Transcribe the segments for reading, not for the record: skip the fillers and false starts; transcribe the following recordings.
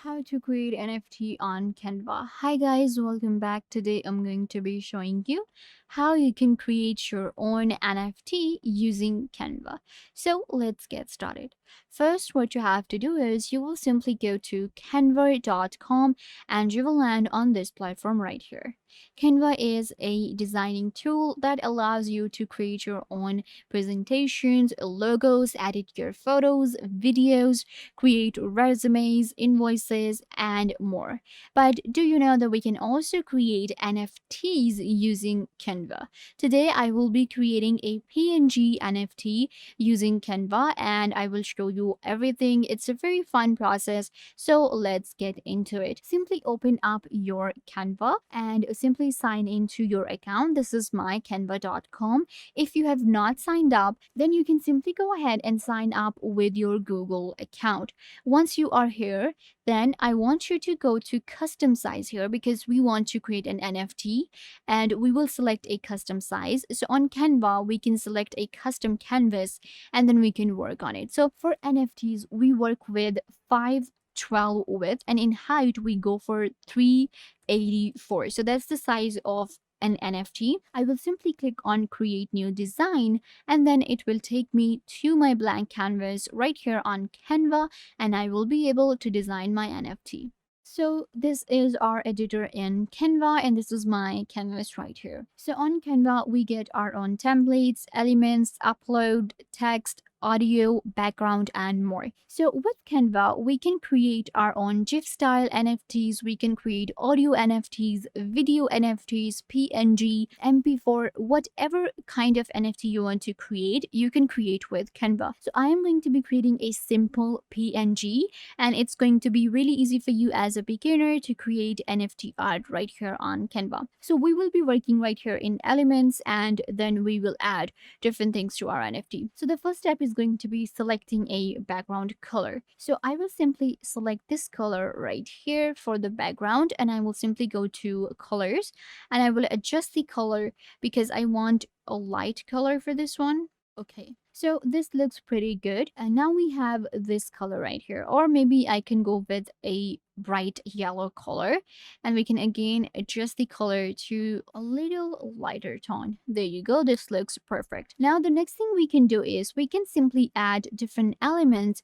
How to create NFT on Canva. Hi guys, welcome back. Today I'm going to be showing you how you can create your own NFT using Canva. So let's get started. First, what you have to do is you will simply go to canva.com and you will land on this platform right here. Canva is a designing tool that allows you to create your own presentations, logos, edit your photos, videos, create resumes, invoices, and more. But do you know that we can also create NFTs using Canva? Today, I will be creating a PNG NFT using Canva and I will show you everything. It's a very fun process. So let's get into it. Simply open up your Canva and simply sign into your account. This is my canva.com. If you have not signed up, then you can simply go ahead and sign up with your Google account. Once you are here, then I want you to go to custom size here because we want to create an NFT and we will select a custom size. So on Canva, we can select a custom canvas and then we can work on it. So for NFTs, we work with 512 width and in height we go for 384. So that's the size of an NFT. I will simply click on create new design and then it will take me to my blank canvas right here on Canva and I will be able to design my NFT. So this is our editor in Canva and this is my canvas right here. So on Canva, we get our own templates, elements, upload, text, audio, background, and more. So with Canva, we can create our own GIF style NFTs, we can create audio NFTs, video NFTs, PNG, MP4, whatever kind of NFT you want to create, you can create with Canva. So I am going to be creating a simple PNG and it's going to be really easy for you as a beginner to create NFT art right here on Canva. So we will be working right here in elements and then we will add different things to our NFT. So the first step is going to be selecting a background color. So I will simply select this color right here for the background and I will simply go to colors and I will adjust the color because I want a light color for this one. Okay, so this looks pretty good. And now we have this color right here. Or maybe I can go with a bright yellow color. And we can again adjust the color to a little lighter tone. There you go. This looks perfect. Now the next thing we can do is we can simply add different elements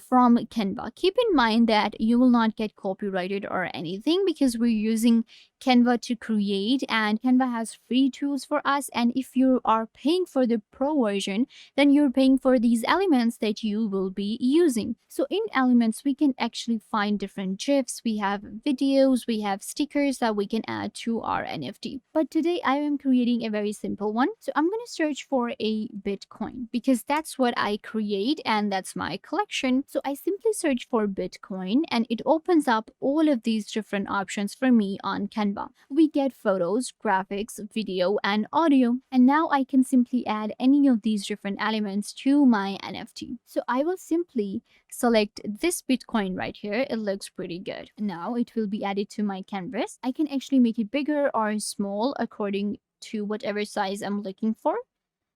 from Canva. Keep in mind that you will not get copyrighted or anything because we're using Canva to create and Canva has free tools for us. And if you are paying for the pro version, then you're paying for these elements that you will be using. So in elements, we can actually find different GIFs, we have videos, we have stickers that we can add to our NFT. But today I am creating a very simple one. So I'm going to search for a Bitcoin because that's what I create and that's my collection. So I simply search for Bitcoin and it opens up all of these different options for me on Canva. We get photos, graphics, video, and audio. And now I can simply add any of these different elements to my NFT. So I will simply select this Bitcoin right here. It looks pretty good. Now it will be added to my canvas. I can actually make it bigger or small according to whatever size I'm looking for.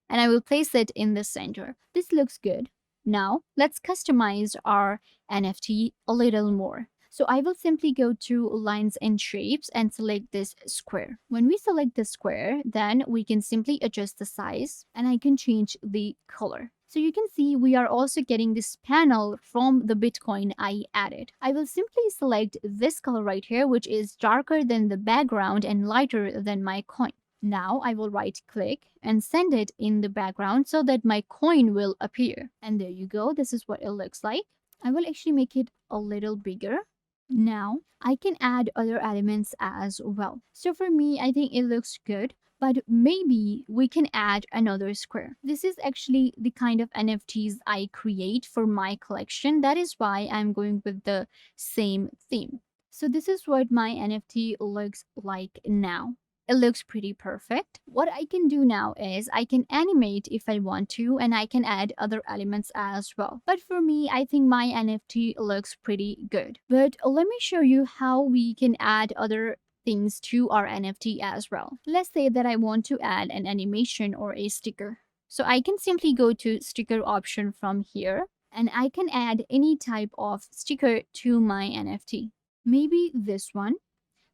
And I will place it in the center. This looks good. Now let's customize our NFT a little more. So I will simply go to lines and shapes and select this square. When we select the square, then we can simply adjust the size and I can change the color. So you can see we are also getting this panel from the Bitcoin I added. I will simply select this color right here, which is darker than the background and lighter than my coin. Now I will right click and send it in the background so that my coin will appear. And there you go. This is what it looks like. I will actually make it a little bigger. Now I can add other elements as well. So for me, I think it looks good, but maybe we can add another square. This is actually the kind of NFTs I create for my collection. That is why I'm going with the same theme. So this is what my NFT looks like now. It looks pretty perfect. What I can do now is I can animate if I want to and I can add other elements as well. But for me, I think my NFT looks pretty good. But let me show you how we can add other things to our NFT as well. Let's say that I want to add an animation or a sticker. So I can simply go to sticker option from here and I can add any type of sticker to my NFT. Maybe this one.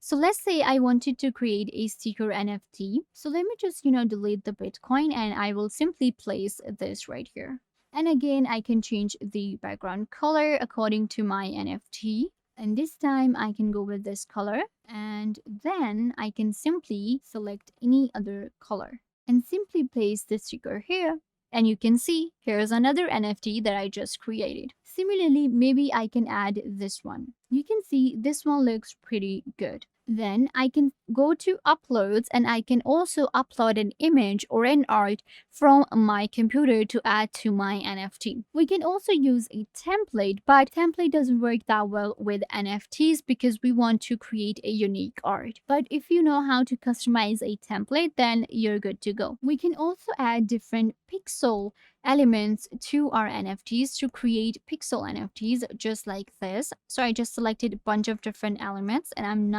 So let's say I wanted to create a sticker NFT. So let me just, delete the Bitcoin and I will simply place this right here. And again, I can change the background color according to my NFT. And this time I can go with this color, and then I can simply select any other color and simply place the sticker here. And you can see here's another NFT that I just created. Similarly, maybe I can add this one. You can see this one looks pretty good. Then I can go to uploads and I can also upload an image or an art from my computer to add to my NFT. We can also use a template, but template doesn't work that well with NFTs because we want to create a unique art. But if you know how to customize a template, then you're good to go. We can also add different pixel elements to our NFTs to create pixel NFTs just like this. So I just selected a bunch of different elements and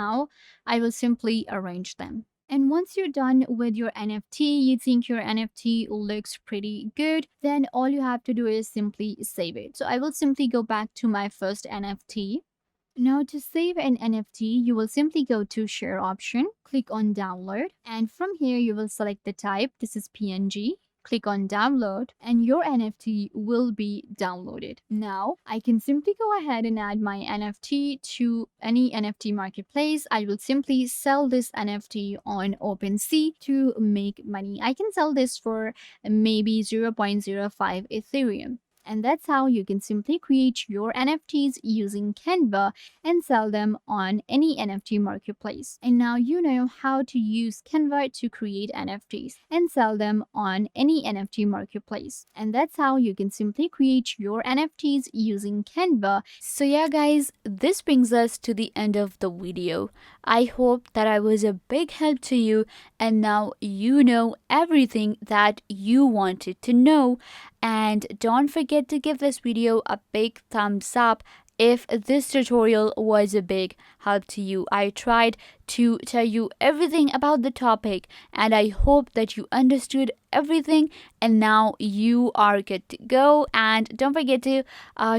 I will simply arrange them. And once you're done with your NFT, you think your NFT looks pretty good, then all you have to do is simply save it. So I will simply go back to my first NFT. Now to save an NFT, you will simply go to share option, click on download, and from here you will select the type. This is PNG. Click on download and your NFT will be downloaded. Now I can simply go ahead and add my NFT to any NFT marketplace. I will simply sell this NFT on OpenSea to make money. I can sell this for maybe 0.05 Ethereum. And that's how you can simply create your NFTs using Canva and sell them on any NFT marketplace. And now you know how to use Canva to create NFTs and sell them on any NFT marketplace. And that's how you can simply create your NFTs using Canva. So yeah guys, this brings us to the end of the video. I hope that I was a big help to you and now you know everything that you wanted to know. And don't forget to give this video a big thumbs up if this tutorial was a big help to you. I tried to tell you everything about the topic and I hope that you understood everything and now you are good to go. And don't forget to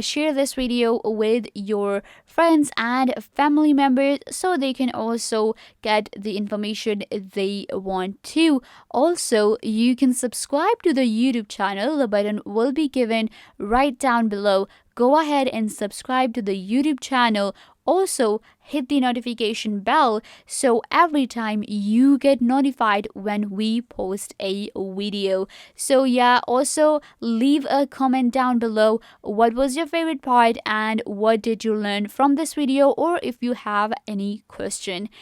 share this video with your friends and family members so they can also get the information they want to. Also, you can subscribe to the YouTube channel. The button will be given right down below. Go ahead and subscribe to the YouTube channel. Also, hit the notification bell so every time you get notified when we post a video. So yeah, also leave a comment down below. What was your favorite part and what did you learn from this video, or if you have any question.